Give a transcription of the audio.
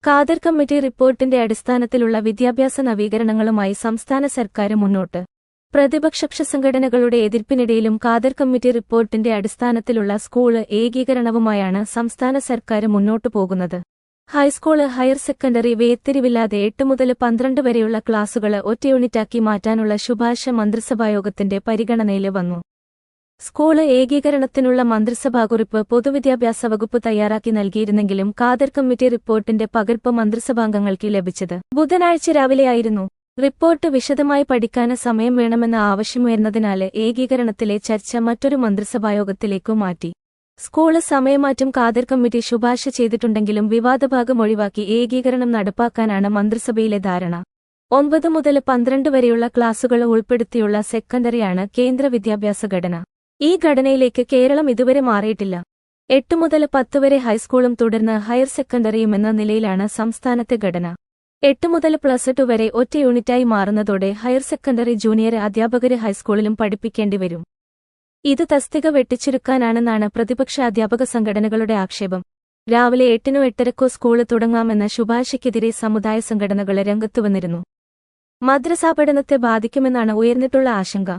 Khader committee റിപ്പോർട്ടിന്റെ അടിസ്ഥാനത്തിലുള്ള വിദ്യാഭ്യാസ നവീകരണങ്ങളുമായി സംസ്ഥാന സർക്കാർ മുന്നോട്ട്. പ്രതിപക്ഷ സംഘടനകളുടെ എതിർപ്പിനിടയിലും ഖാദർ കമ്മിറ്റി റിപ്പോർട്ടിന്റെ അടിസ്ഥാനത്തിലുള്ള സ്കൂൾ ഏകീകരണവുമായാണ് സംസ്ഥാന സർക്കാർ മുന്നോട്ടു പോകുന്നത്. ഹൈസ്കൂള്, ഹയർ സെക്കൻഡറി വേർതിരിവില്ലാതെ 8 മുതൽ 12 വരെയുള്ള ക്ലാസുകൾ ഒറ്റ യൂണിറ്റാക്കി മാറ്റാനുള്ള ശുപാർശ മന്ത്രിസഭായോഗത്തിന്റെ പരിഗണനയിൽ വന്നു. സ്കൂള് ഏകീകരണത്തിനുള്ള മന്ത്രിസഭാകുറിപ്പ് പൊതുവിദ്യാഭ്യാസ വകുപ്പ് തയ്യാറാക്കി നൽകിയിരുന്നെങ്കിലും ഖാദർ കമ്മിറ്റി റിപ്പോർട്ടിന്റെ പകർപ്പ് മന്ത്രിസഭാംഗങ്ങൾക്ക് ലഭിച്ചത് ബുധനാഴ്ച രാവിലെയായിരുന്നു. റിപ്പോർട്ട് വിശദമായി പഠിക്കാൻ സമയം വേണമെന്ന ആവശ്യമുയർന്നതിനാല് ഏകീകരണത്തിലെ ചർച്ച മറ്റൊരു മന്ത്രിസഭായോഗത്തിലേക്കു മാറ്റി. സ്കൂള് സമയമാറ്റം ഖാദർ കമ്മിറ്റി ശുപാർശ ചെയ്തിട്ടുണ്ടെങ്കിലും വിവാദഭാഗം ഒഴിവാക്കി ഏകീകരണം നടപ്പാക്കാനാണ് മന്ത്രിസഭയിലെ ധാരണ. 9 മുതൽ 12 വരെയുള്ള ക്ലാസുകൾ ഉൾപ്പെടുത്തിയുള്ള സെക്കൻഡറിയാണ് കേന്ദ്ര വിദ്യാഭ്യാസ ഘടന. ഈ ഘടനയിലേക്ക് കേരളം ഇതുവരെ മാറിയിട്ടില്ല. 8 മുതൽ 10 വരെ ഹൈസ്കൂളും തുടർന്ന് ഹയർ സെക്കൻഡറിയുമെന്ന നിലയിലാണ് സംസ്ഥാനത്തെ ഘടന. 8 മുതൽ +2 വരെ ഒറ്റ യൂണിറ്റായി മാറുന്നതോടെ ഹയർ സെക്കൻഡറി ജൂനിയർ അധ്യാപകരെ ഹൈസ്കൂളിലും പഠിപ്പിക്കേണ്ടി വരും. ഇത് തസ്തിക വെട്ടിച്ചുരുക്കാനാണെന്നാണ് പ്രതിപക്ഷ അധ്യാപക സംഘടനകളുടെ ആക്ഷേപം. രാവിലെ 8-നോ 8:30-ക്കോ സ്കൂള് തുടങ്ങാമെന്ന ശുപാർശയ്ക്കെതിരെ സമുദായ സംഘടനകൾ രംഗത്തുവന്നിരുന്നു. മദ്രസാ പഠനത്തെ ബാധിക്കുമെന്നാണ് ഉയർന്നിട്ടുള്ള ആശങ്ക.